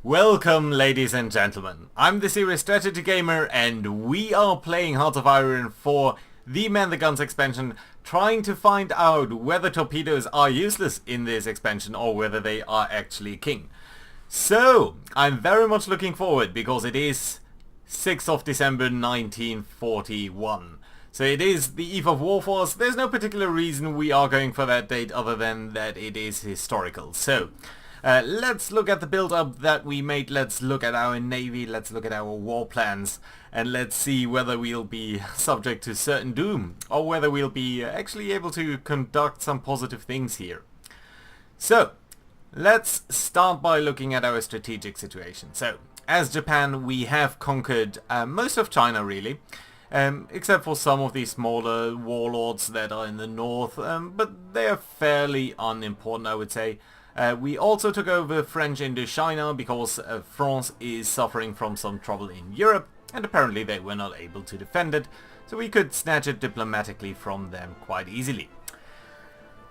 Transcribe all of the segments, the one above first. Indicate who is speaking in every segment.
Speaker 1: Welcome, ladies and gentlemen. I'm the Serious Strategy Gamer, and we are playing Hearts of Iron for the Man the Guns expansion, trying to find out whether torpedoes are useless in this expansion or whether they are actually king. So, I'm very much looking forward because it is 6th of December 1941. So it is the eve of Warforce. There's no particular reason we are going for that date other than that it is historical. So, let's look at the build-up that we made, let's look at our navy, let's look at our war plans, and let's see whether we'll be subject to certain doom, or whether we'll be actually able to conduct some positive things here. So, let's start by looking at our strategic situation. So, as Japan, we have conquered most of China really, except for some of these smaller warlords that are in the north, but they are fairly unimportant, I would say. We also took over French Indochina because France is suffering from some trouble in Europe, and apparently they were not able to defend it, so we could snatch it diplomatically from them quite easily.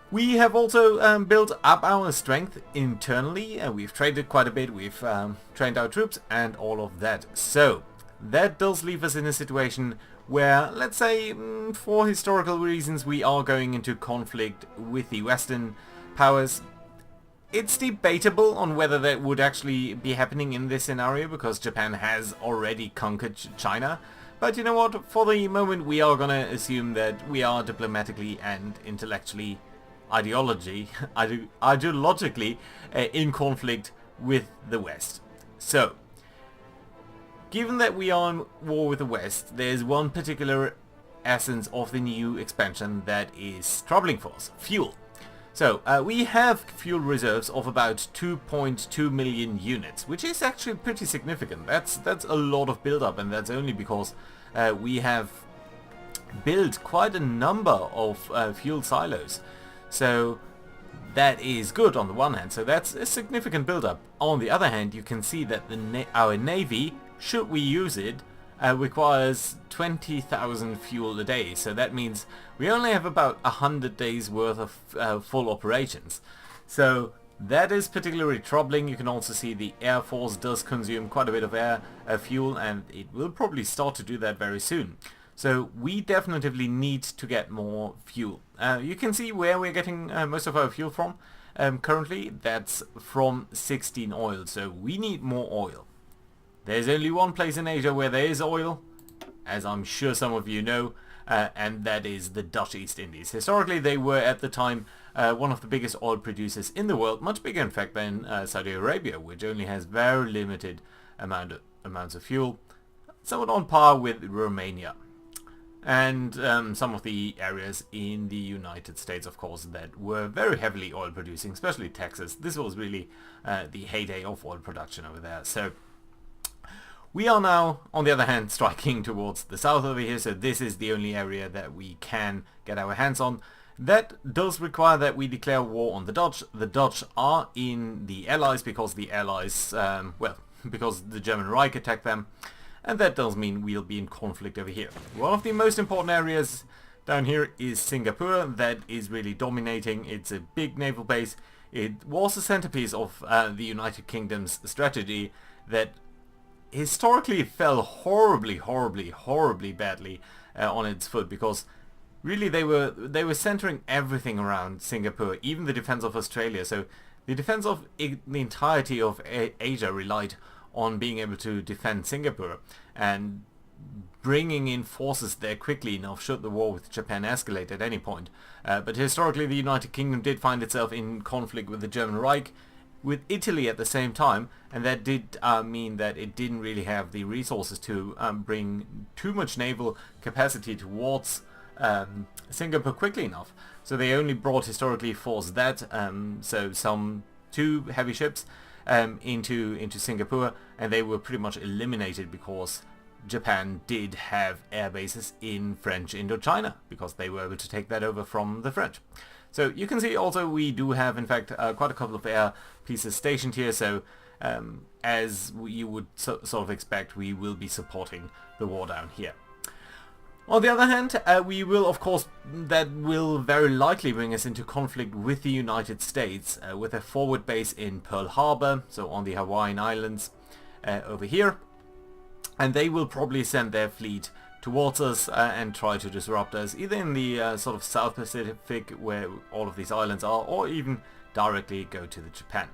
Speaker 1: We have also built up our strength internally, we've traded quite a bit, we've trained our troops and all of that. So, that does leave us in a situation where, let's say, for historical reasons, we are going into conflict with the Western powers. It's debatable on whether that would actually be happening in this scenario because Japan has already conquered China. But you know what, for the moment we are gonna assume that we are diplomatically and intellectually, ideologically in conflict with the West. So, given that we are in war with the West, there's one particular essence of the new expansion that is troubling for us: fuel. So, we have fuel reserves of about 2.2 million units, which is actually pretty significant. That's a lot of build-up, and that's only because we have built quite a number of fuel silos. So, that is good on the one hand, so that's a significant build-up. On the other hand, you can see that our navy, should we use it, requires 20,000 fuel a day, so that means we only have about 100 days worth of full operations. So that is particularly troubling. You can also see the Air Force does consume quite a bit of fuel, and it will probably start to do that very soon. So we definitely need to get more fuel. You can see where we're getting most of our fuel from. Currently that's from 16 Oil, so we need more oil. There's only one place in Asia where there is oil, as I'm sure some of you know, and that is the Dutch East Indies. Historically, they were at the time one of the biggest oil producers in the world, much bigger in fact than Saudi Arabia, which only has very limited amounts of fuel, somewhat on par with Romania. And some of the areas in the United States, of course, that were very heavily oil producing, especially Texas. This was really the heyday of oil production over there. So we are now, on the other hand, striking towards the south over here, so this is the only area that we can get our hands on. That does require that we declare war on the Dutch. The Dutch are in the Allies because the Allies, because the German Reich attacked them, and that does mean we'll be in conflict over here. One of the most important areas down here is Singapore. That is really dominating. It's a big naval base. It was the centerpiece of the United Kingdom's strategy that historically fell horribly badly on its foot, because really they were centering everything around Singapore, even the defense of Australia. So the defense of the entirety of Asia relied on being able to defend Singapore, and bringing in forces there quickly enough should the war with Japan escalate at any point. But historically the United Kingdom did find itself in conflict with the German Reich, with Italy at the same time, and that did mean that it didn't really have the resources to bring too much naval capacity towards Singapore quickly enough. So they only brought historically force that, so some 2 heavy ships into Singapore, and they were pretty much eliminated because Japan did have air bases in French Indochina, because they were able to take that over from the French. So you can see also we do have in fact quite a couple of air pieces stationed here, so as you would sort of expect, we will be supporting the war down here. On the other hand, we will, of course, that will very likely bring us into conflict with the United States, with a forward base in Pearl Harbor, so on the Hawaiian Islands over here. And they will probably send their fleet towards us and try to disrupt us, either in the sort of South Pacific, where all of these islands are, or even directly go to the Japan.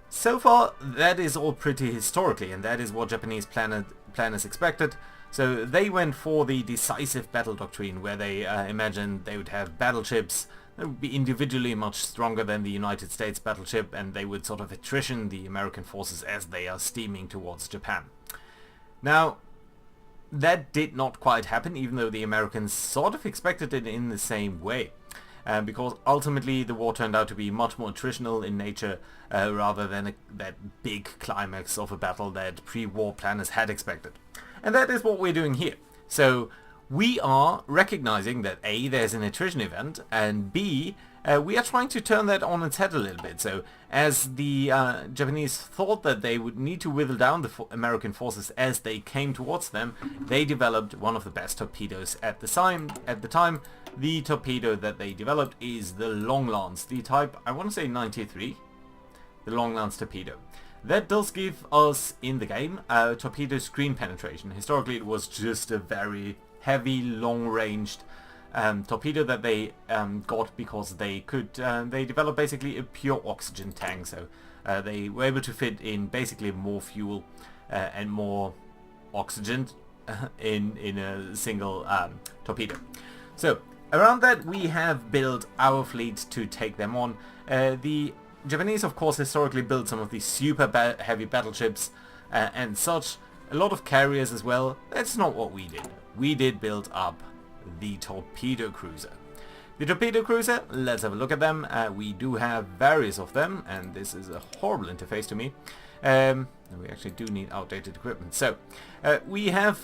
Speaker 1: So far, that is all pretty historically, and that is what Japanese planners expected. So they went for the decisive battle doctrine, where they imagined they would have battleships that would be individually much stronger than the United States battleship, and they would sort of attrition the American forces as they are steaming towards Japan. Now, that did not quite happen, even though the Americans sort of expected it in the same way. Because ultimately the war turned out to be much more attritional in nature, rather than that big climax of a battle that pre-war planners had expected. And that is what we're doing here. So we are recognizing that A, there's an attrition event, and B, we are trying to turn that on its head a little bit. So as the Japanese thought that they would need to whittle down the American forces as they came towards them, they developed one of the best torpedoes at the time. The torpedo that they developed is the Long Lance, the type, I want to say 93, the Long Lance torpedo. That does give us, in the game, torpedo screen penetration. Historically it was just a very heavy, long-ranged torpedo that they got because they developed basically a pure oxygen tank. So they were able to fit in basically more fuel and more oxygen in a single torpedo. So around that we have built our fleet to take them on. The Japanese, of course, historically built some of these super heavy battleships and such. A lot of carriers as well. That's not what we did. We did build up the torpedo cruiser. The torpedo cruiser, let's have a look at them. We do have various of them, and this is a horrible interface to me. We actually do need outdated equipment. So, we have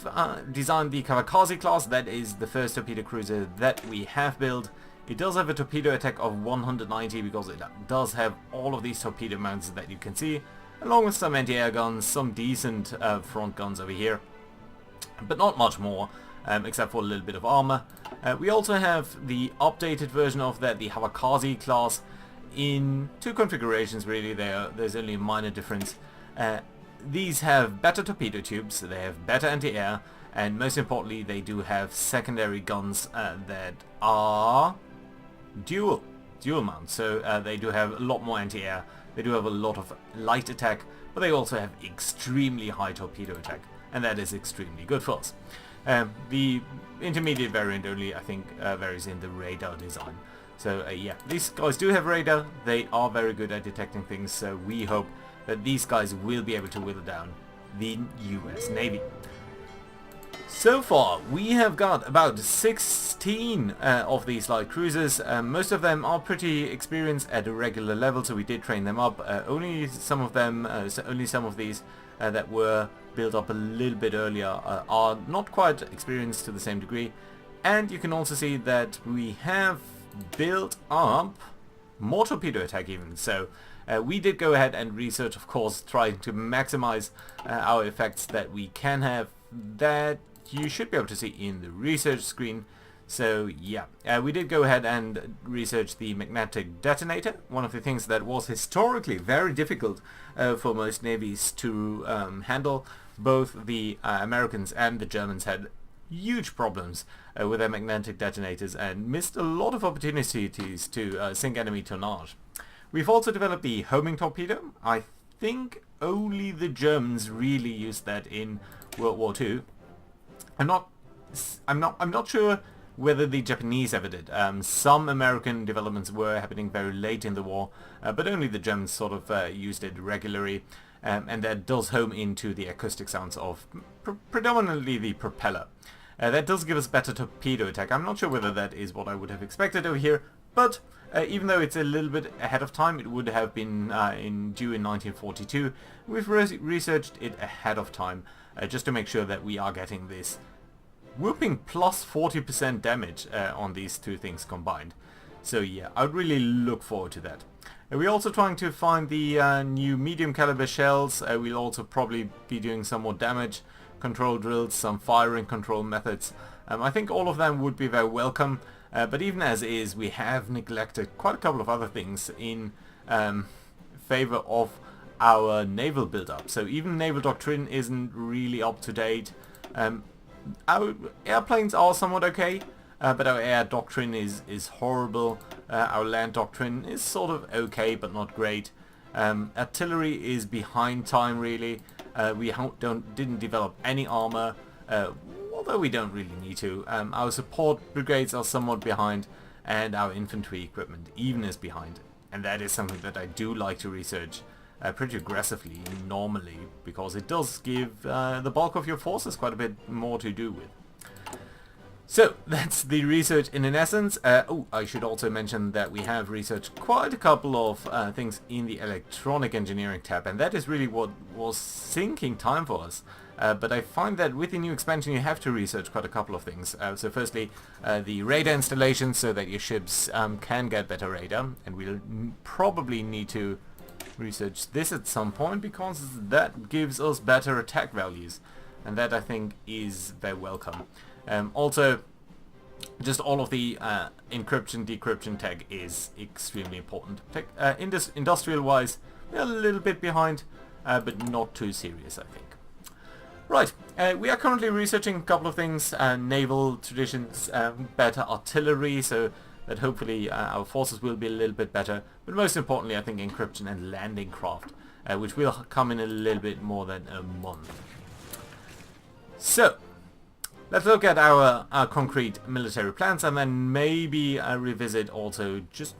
Speaker 1: designed the Kawakaze class. That is the first torpedo cruiser that we have built. It does have a torpedo attack of 190 because it does have all of these torpedo mounts that you can see, along with some anti-air guns, some decent front guns over here, but not much more, except for a little bit of armor. We also have the updated version of that, the Kawakaze class, in two configurations really. There's only a minor difference. These have better torpedo tubes, they have better anti-air, and most importantly they do have secondary guns that are dual mount. So they do have a lot more anti-air, they do have a lot of light attack, but they also have extremely high torpedo attack, and that is extremely good for us. The intermediate variant only, I think, varies in the radar design. So yeah, these guys do have radar, they are very good at detecting things, so we hope that these guys will be able to whittle down the US Navy. So far, we have got about 16 of these light cruisers. Most of them are pretty experienced at a regular level, so we did train them up. Only some of these that were built up a little bit earlier are not quite experienced to the same degree. And you can also see that we have built up more torpedo attack even. So we did go ahead and research, of course, trying to maximize our effects that we can have, that you should be able to see in the research screen. So yeah, we did go ahead and research the magnetic detonator, one of the things that was historically very difficult for most navies to handle. Both the Americans and the Germans had huge problems with their magnetic detonators and missed a lot of opportunities to sink enemy tonnage. We've also developed the homing torpedo. I think only the Germans really used that in World War II. I'm not sure whether the Japanese ever did. Some American developments were happening very late in the war, but only the Germans sort of used it regularly, and that does home into the acoustic sounds of predominantly the propeller. That does give us better torpedo attack. I'm not sure whether that is what I would have expected over here, but even though it's a little bit ahead of time, it would have been due in 1942. We've researched it ahead of time, just to make sure that we are getting this whooping plus 40% damage on these two things combined. So yeah, I would really look forward to that. We're also trying to find the new medium caliber shells. We'll also probably be doing some more damage control drills, some firing control methods, I think all of them would be very welcome, but even as is, we have neglected quite a couple of other things in favor of our naval build-up. So even naval doctrine isn't really up to date. Our airplanes are somewhat okay, but our air doctrine is horrible. Our land doctrine is sort of okay, but not great. Artillery is behind time, really. We didn't develop any armor, although we don't really need to. Our support brigades are somewhat behind, and our infantry equipment even is behind. And that is something that I do like to research pretty aggressively normally, because it does give the bulk of your forces quite a bit more to do with. So that's the research in an essence. I should also mention that we have researched quite a couple of things in the electronic engineering tab, and that is really what was sinking time for us. But I find that with the new expansion you have to research quite a couple of things. So firstly, the radar installation, so that your ships can get better radar, and we'll probably need to research this at some point, because that gives us better attack values, and that I think is very welcome. Also, just all of the encryption, decryption tech is extremely important. Industrial-wise, we're a little bit behind, but not too serious, I think. Right, we are currently researching a couple of things, naval traditions, better artillery, so that hopefully our forces will be a little bit better, but most importantly I think encryption and landing craft, which will come in a little bit more than a month. So, let's look at our concrete military plans, and then maybe revisit also just,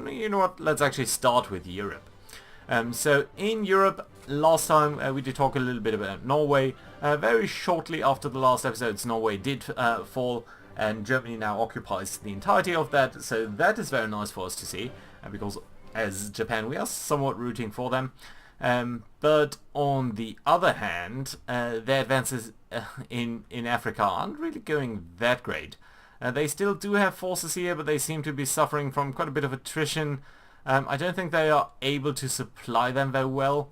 Speaker 1: you know what, let's actually start with Europe. So in Europe, last time we did talk a little bit about Norway. Very shortly after the last episodes, Norway did fall, and Germany now occupies the entirety of that, so that is very nice for us to see, because as Japan we are somewhat rooting for them. But on the other hand, their advances in Africa aren't really going that great. They still do have forces here, but they seem to be suffering from quite a bit of attrition. I don't think they are able to supply them very well.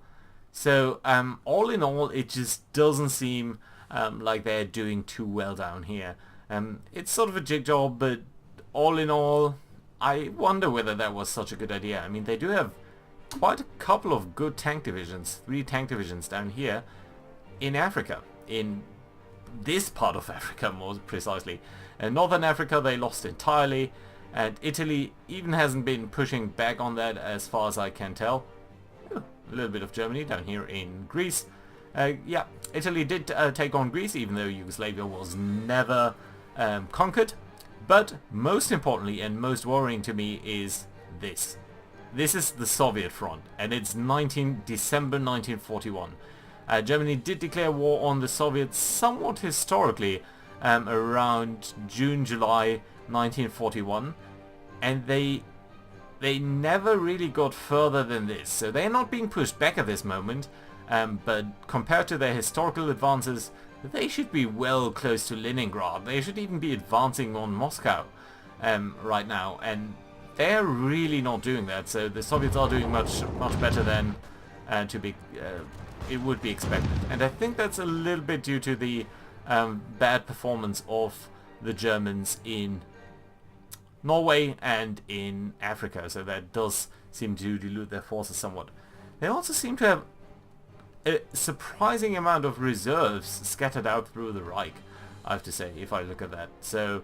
Speaker 1: So all in all, it just doesn't seem like they're doing too well down here. It's sort of a jig job, but all in all, I wonder whether that was such a good idea. I mean, they do have quite a couple of good tank divisions, 3 tank divisions down here in Africa, in this part of Africa more precisely. Northern Africa they lost entirely, and Italy even hasn't been pushing back on that as far as I can tell. A little bit of Germany down here in Greece. Yeah, Italy did take on Greece, even though Yugoslavia was never conquered. But most importantly and most worrying to me is this. This is the Soviet front, and it's December 1941. Germany did declare war on the Soviets somewhat historically around June, July 1941, and they never really got further than this. So they're not being pushed back at this moment, but compared to their historical advances, they should be well close to Leningrad. They should even be advancing on Moscow right now, and they're really not doing that. So the Soviets are doing much better than it would be expected, and I think that's a little bit due to the bad performance of the Germans in Norway and in Africa, so that does seem to dilute their forces somewhat. They also seem to have a surprising amount of reserves scattered out through the Reich, I have to say, if I look at that. So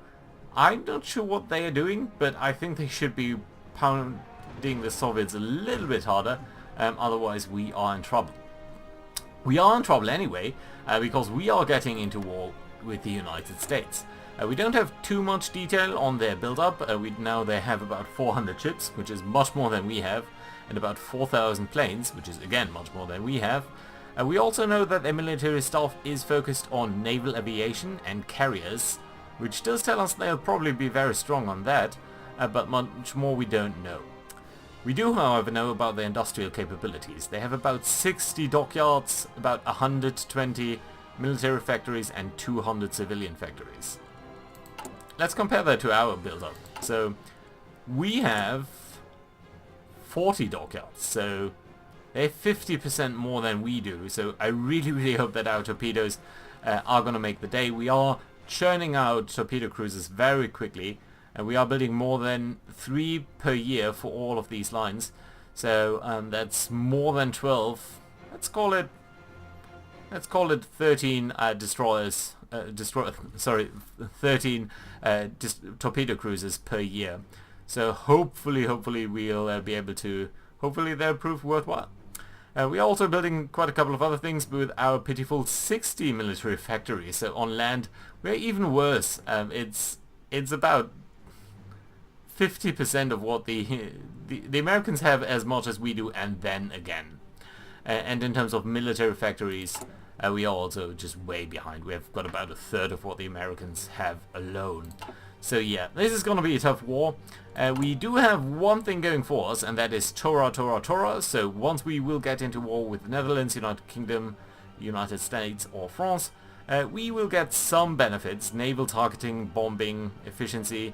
Speaker 1: I'm not sure what they are doing, but I think they should be pounding the Soviets a little bit harder, otherwise we are in trouble. We are in trouble anyway, because we are getting into war with the United States. We don't have too much detail on their build-up. Now they have about 400 ships, which is much more than we have, and about 4,000 planes, which is again much more than we have. We also know that their military staff is focused on naval aviation and carriers, which does tell us they'll probably be very strong on that, but much more we don't know. We do, however, know about their industrial capabilities. They have about 60 dockyards, about 120 military factories, and 200 civilian factories. Let's compare that to our build-up. So we have 40 dockyards, so they have 50% more than we do. So I really hope that our torpedoes are going to make the day. We are churning out torpedo cruisers very quickly, and we are building more than 3 per year for all of these lines. So that's more than 12. Let's call it 13 destroyers. 13 torpedo cruisers per year. So hopefully we'll be able to. Hopefully they'll prove worthwhile. We're also building quite a couple of other things with our pitiful 60 military factories. So on land, we're even worse. It's about 50% of what the Americans have, as much as we do, and then again. And in terms of military factories, we are also just way behind. We've got about a third of what the Americans have alone. So yeah, this is going to be a tough war. We do have one thing going for us, and that is Tora. So once we will get into war with the Netherlands, United Kingdom, United States or France, we will get some benefits, naval targeting, bombing, efficiency,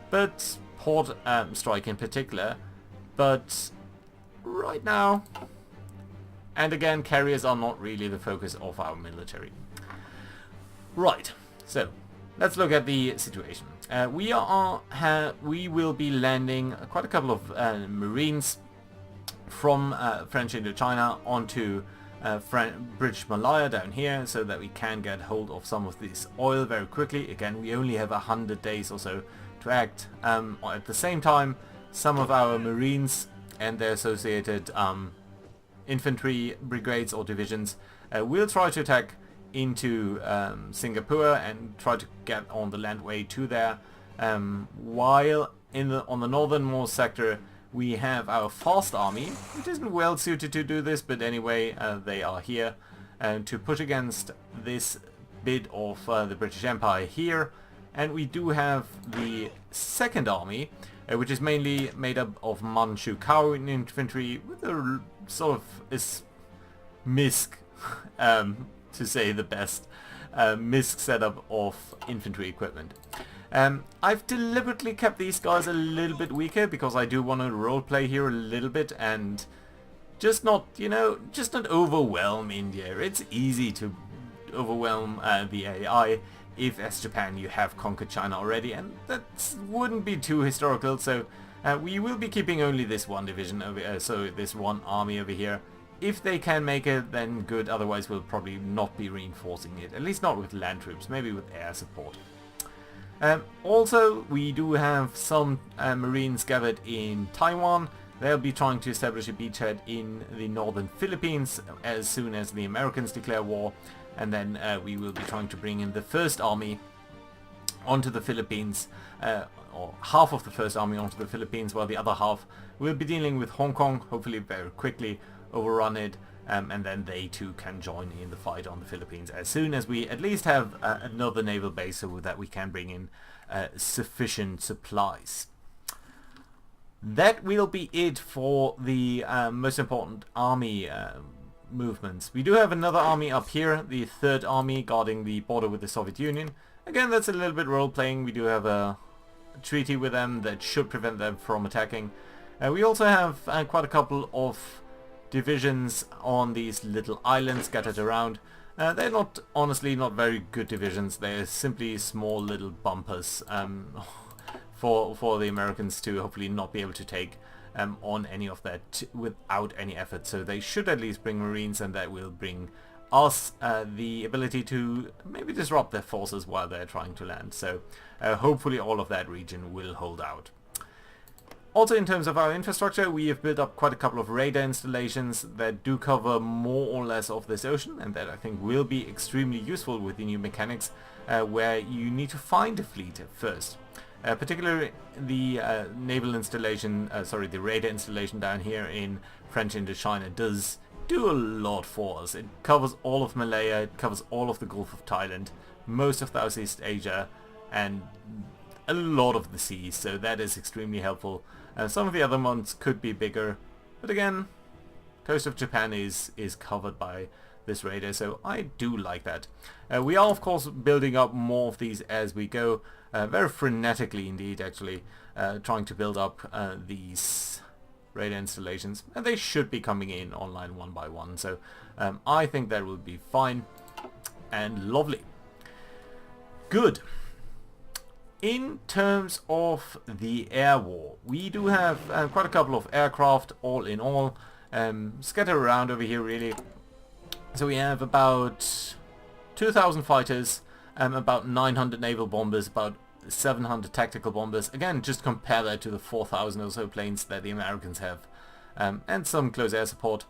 Speaker 1: but port strike in particular. But right now, and again, carriers are not really the focus of our military. Right, so let's look at the situation. We will be landing quite a couple of Marines from French Indochina onto British Malaya down here, so that we can get hold of some of this oil very quickly. Again, we only have 100 days or so to act. At the same time, some of our Marines and their associated infantry brigades or divisions will try to attack into Singapore and try to get on the landway to there, while on the northernmost sector we have our fast army, which isn't well suited to do this, but anyway, they are here to push against this bit of the British Empire here. And we do have the second army, which is mainly made up of Manchu Cow infantry with a sort of MISC, to say the best, MISC setup of infantry equipment. I've deliberately kept these guys a little bit weaker because I do want to roleplay here a little bit and just not overwhelm India. It's easy to overwhelm the AI if, as Japan, you have conquered China already, and that wouldn't be too historical. So we will be keeping only this one division over, so this one army over here. If they can make it, then good. Otherwise, we'll probably not be reinforcing it. At least not with land troops. Maybe with air support. Also, we do have some Marines gathered in Taiwan. They'll be trying to establish a beachhead in the northern Philippines as soon as the Americans declare war. And then we will be trying to bring in the first army onto the Philippines, or half of the first army onto the Philippines, while the other half will be dealing with Hong Kong, hopefully very quickly overrun it, and then they too can join in the fight on the Philippines as soon as we at least have another naval base so that we can bring in sufficient supplies. That will be it for the most important army movements. We do have another army up here, the third army guarding the border with the Soviet Union. Again, that's a little bit role-playing. We do have a treaty with them that should prevent them from attacking. We also have quite a couple of divisions on these little islands scattered around. They're honestly not very good divisions. They're simply small little bumpers for the Americans to hopefully not be able to take on any of that without any effort. So they should at least bring Marines, and that will bring us the ability to maybe disrupt their forces while they're trying to land. So hopefully all of that region will hold out. Also, in terms of our infrastructure, we have built up quite a couple of radar installations that do cover more or less of this ocean, and that I think will be extremely useful with the new mechanics, where you need to find a fleet first. Particularly the naval installation, the radar installation down here in French Indochina does do a lot for us. It covers all of Malaya, it covers all of the Gulf of Thailand, most of Southeast Asia, and a lot of the seas, so that is extremely helpful. Some of the other ones could be bigger, but again, coast of Japan is covered by this radar, so I do like that. We are of course building up more of these as we go, very frenetically indeed actually, trying to build up these radar installations, and they should be coming in online one by one, so I think that will be fine and lovely. Good. In terms of the air war, we do have quite a couple of aircraft all in all, scattered around over here really. So we have about 2,000 fighters, about 900 naval bombers, about 700 tactical bombers. Again, just compare that to the 4,000 or so planes that the Americans have, and some close air support.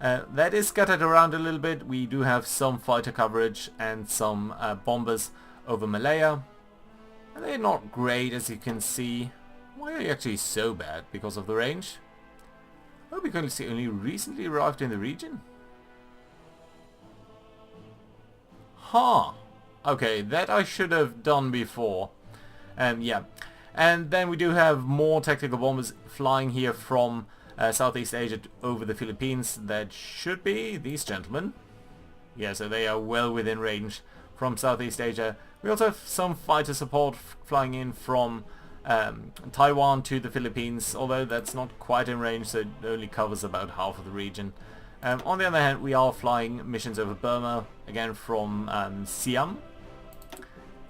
Speaker 1: That is scattered around a little bit. We do have some fighter coverage and some bombers over Malaya. They're not great, as you can see. Why are they actually so bad? Because of the range? Oh, because they only recently arrived in the region? Huh. Okay, that I should have done before. Yeah. And then we do have more tactical bombers flying here from Southeast Asia over the Philippines. That should be these gentlemen. Yeah, so they are well within range from Southeast Asia. We also have some fighter support flying in from Taiwan to the Philippines, although that's not quite in range, so it only covers about half of the region. On the other hand, we are flying missions over Burma, again from Siam,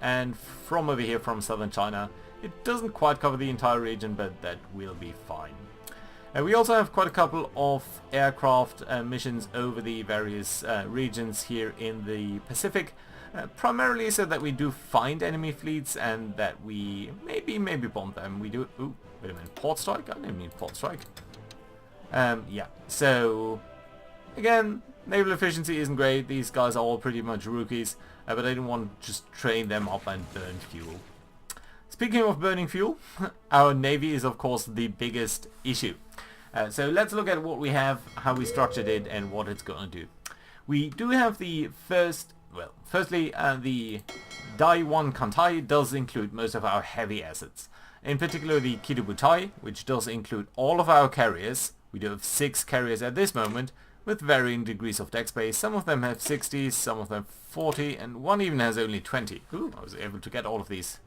Speaker 1: and from over here from southern China. It doesn't quite cover the entire region, but that will be fine. We also have quite a couple of aircraft missions over the various regions here in the Pacific, primarily so that we do find enemy fleets and that we maybe bomb them. We do... Ooh, wait a minute, port strike? I didn't mean port strike. Yeah, so again, naval efficiency isn't great. These guys are all pretty much rookies, but I didn't want to just train them up and burn fuel. Speaking of burning fuel, our navy is of course the biggest issue. So let's look at what we have, how we structured it, and what it's going to do. We do have the firstly, the Dai 1 Kantai does include most of our heavy assets. In particular the Kidobutai, which does include all of our carriers. We do have 6 carriers at this moment, with varying degrees of deck space. Some of them have 60, some of them 40, and one even has only 20. Ooh, I was able to get all of these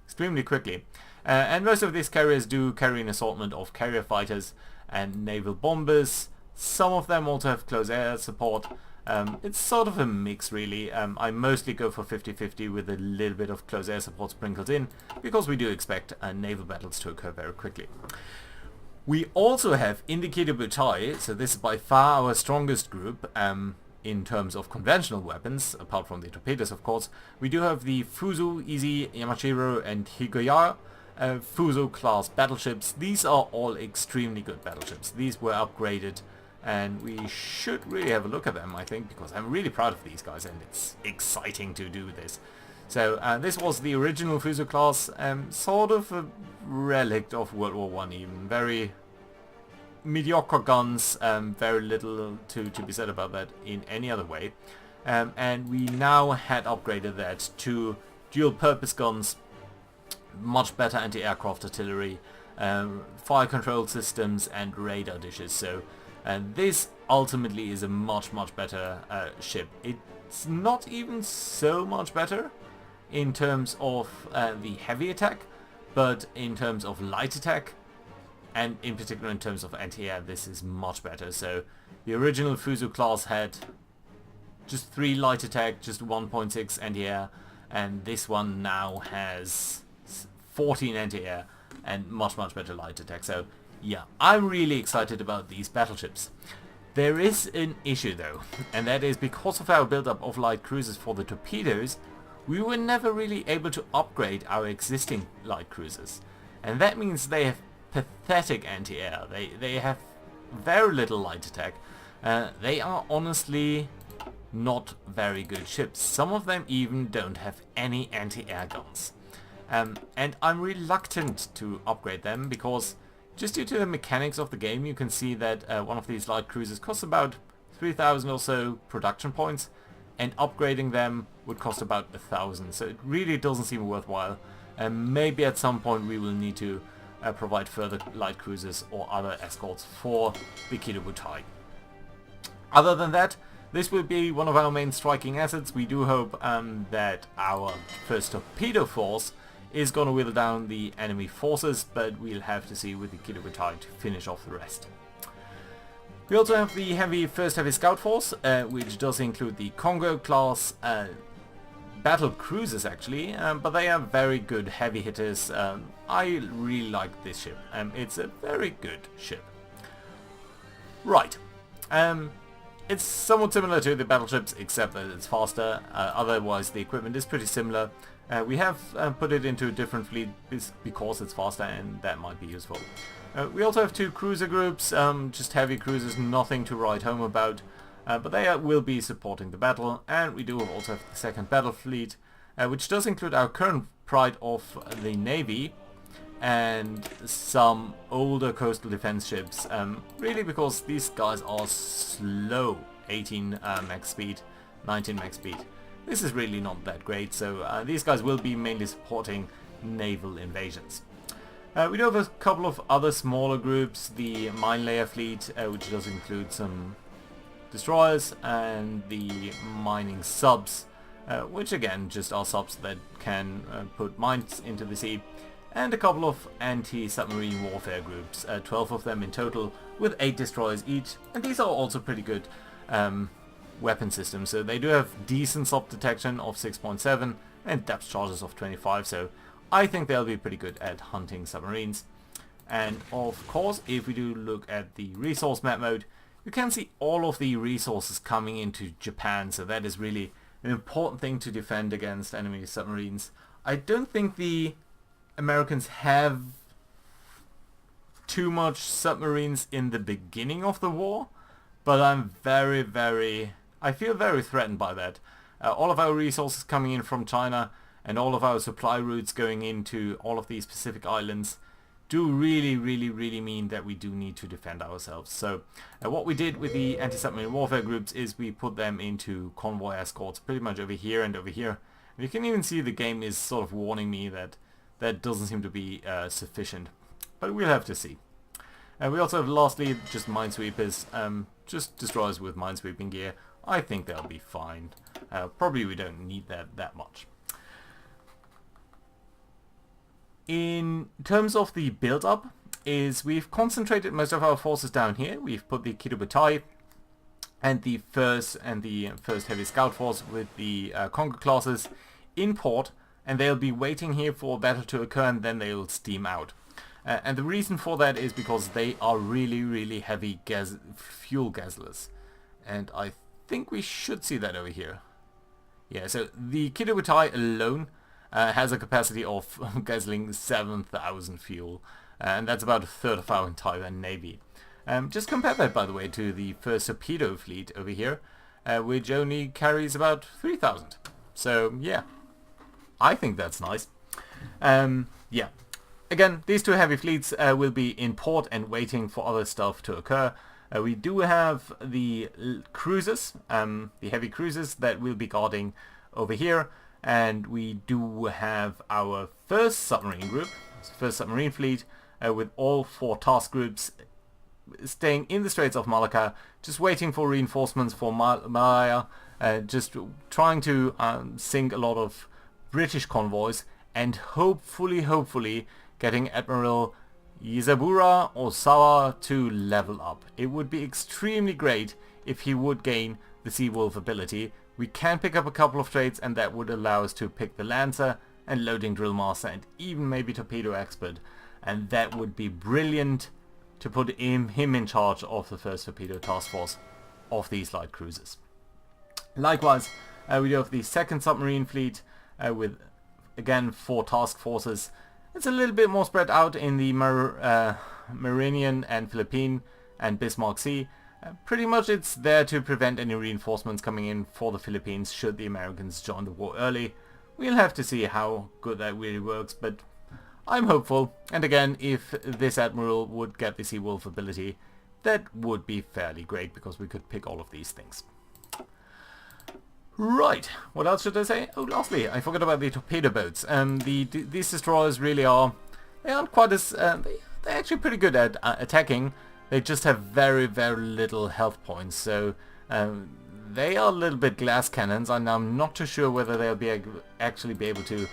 Speaker 1: extremely quickly. And most of these carriers do carry an assortment of carrier fighters and naval bombers. Some of them also have close air support. It's sort of a mix really. I mostly go for 50-50 with a little bit of close air support sprinkled in, because we do expect naval battles to occur very quickly. We also have in the Kidobutai, so this is by far our strongest group in terms of conventional weapons, apart from the torpedoes of course. We do have the Fuso, Easy, Yamashiro and Higoya Fuso class battleships. These are all extremely good battleships. These were upgraded, and we should really have a look at them, I think, because I'm really proud of these guys and it's exciting to do this. So this was the original Fuso class, sort of a relic of World War I even. Very mediocre guns, very little to be said about that in any other way. And we now had upgraded that to dual purpose guns, much better anti-aircraft artillery, fire control systems and radar dishes. So this ultimately is a much better ship. It's not even so much better in terms of the heavy attack, but in terms of light attack, and in particular in terms of anti-air, this is much better. So the original Fuso class had just 3 light attack, just 1.6 anti-air, and this one now has 14 anti-air and much better light attack. So yeah, I'm really excited about these battleships. There is an issue though, and that is because of our build-up of light cruisers for the torpedoes, we were never really able to upgrade our existing light cruisers. And that means they have pathetic anti-air. They have very little light attack. They are honestly not very good ships. Some of them even don't have any anti-air guns. And I'm reluctant to upgrade them because just due to the mechanics of the game, you can see that one of these light cruisers costs about 3,000 or so production points, and upgrading them would cost about 1,000. So it really doesn't seem worthwhile. And maybe at some point we will need to provide further light cruisers or other escorts for the Kidobutai. Other than that, this will be one of our main striking assets. We do hope that our first torpedo force is going to whittle down the enemy forces, but we'll have to see with the Kidobutai to finish off the rest. We also have the first heavy scout force, which does include the Congo class battle cruisers actually, but they are very good heavy hitters. I really like this ship. It's a very good ship. Right. It's somewhat similar to the battleships, except that it's faster. Otherwise, the equipment is pretty similar. We have put it into a different fleet because it's faster, and that might be useful. We also have 2 cruiser groups, just heavy cruisers, nothing to write home about. But they will be supporting the battle, and we do also have the 2nd battle fleet, which does include our current pride of the Navy and some older coastal defense ships, really because these guys are slow, 18 max speed, 19 max speed. This is really not that great, so these guys will be mainly supporting naval invasions. We do have a couple of other smaller groups, the mine layer fleet, which does include some destroyers, and the mining subs, which again just are subs that can put mines into the sea, and a couple of anti-submarine warfare groups, 12 of them in total, with 8 destroyers each, and these are also pretty good weapon systems. So they do have decent sub detection of 6.7 and depth charges of 25, so I think they'll be pretty good at hunting submarines. And of course, if we do look at the resource map mode, you can see all of the resources coming into Japan, so that is really an important thing to defend against enemy submarines. I don't think the Americans have too much submarines in the beginning of the war, but I feel very threatened by that. All of our resources coming in from China and all of our supply routes going into all of these Pacific islands do really mean that we do need to defend ourselves. So what we did with the anti-submarine warfare groups is we put them into convoy escorts pretty much over here and over here. And you can even see the game is sort of warning me that that doesn't seem to be sufficient, but we'll have to see. We also have lastly just minesweepers, just destroyers with minesweeping gear. I think they'll be fine. Probably we don't need that much. In terms of the build-up, is we've concentrated most of our forces down here. We've put the Kido Butai and the first heavy scout force with the Conquer classes in port, and they'll be waiting here for a battle to occur, and then they'll steam out. And the reason for that is because they are really heavy fuel guzzlers, and I think we should see that over here. Yeah, so the Kido Butai alone has a capacity of guzzling 7,000 fuel, and that's about a third of our entire navy. Just compare that, by the way, to the first torpedo fleet over here, which only carries about 3,000. So yeah, I think that's nice. Yeah, again, these 2 heavy fleets will be in port and waiting for other stuff to occur. We do have the cruisers, the heavy cruisers that will be guarding over here. And we do have our first submarine group, first submarine fleet, with all 4 task groups staying in the Straits of Malacca, just waiting for reinforcements for Malaya, just trying to sink a lot of British convoys, and hopefully getting Admiral Yuzabura Osawa to level up. It would be extremely great if he would gain the Seawolf ability. We can pick up a couple of traits, and that would allow us to pick the Lancer and Loading Drill Master and even maybe Torpedo Expert, and that would be brilliant to put him in charge of the first torpedo task force of these light cruisers. Likewise, we do have the 2nd submarine fleet with again 4 task forces. It's a little bit more spread out in the Marinian and Philippine and Bismarck Sea. Pretty much it's there to prevent any reinforcements coming in for the Philippines should the Americans join the war early. We'll have to see how good that really works, but I'm hopeful. And again, if this admiral would get the Seawolf ability, that would be fairly great because we could pick all of these things. Right, what else should I say? Oh, lastly, I forgot about the torpedo boats. These destroyers really are, they aren't quite as, they're actually pretty good at attacking. They just have very little health points, so they are a little bit glass cannons, and I'm not too sure whether they'll actually be able to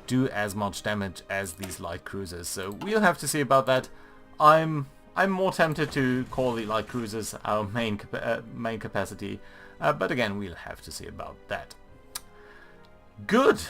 Speaker 1: do as much damage as these light cruisers. So we'll have to see about that. I'm more tempted to call the light cruisers our main capacity, but again, we'll have to see about that. Good.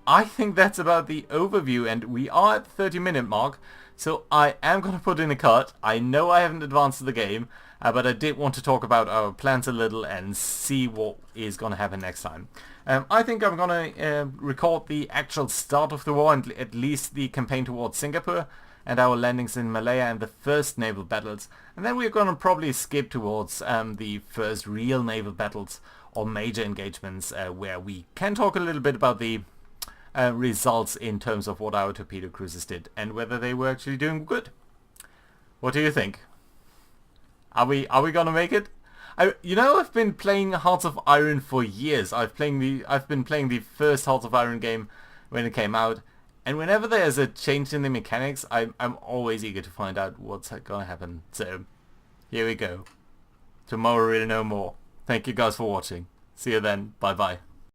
Speaker 1: I think that's about the overview, and we are at the 30-minute mark, so I am going to put in a cut. I know I haven't advanced the game, but I did want to talk about our plans a little and see what is going to happen next time. I think I'm going to record the actual start of the war, and at least the campaign towards Singapore, and our landings in Malaya and the first naval battles, and then we're going to probably skip towards the first real naval battles or major engagements, where we can talk a little bit about the results in terms of what our torpedo cruisers did and whether they were actually doing good. What do you think? Are we gonna make it? I've been playing Hearts of Iron for years. I've been playing the first Hearts of Iron game when it came out, and whenever there's a change in the mechanics, I'm always eager to find out what's gonna happen. So here we go. Tomorrow we'll know more. Thank you guys for watching. See you then. Bye bye.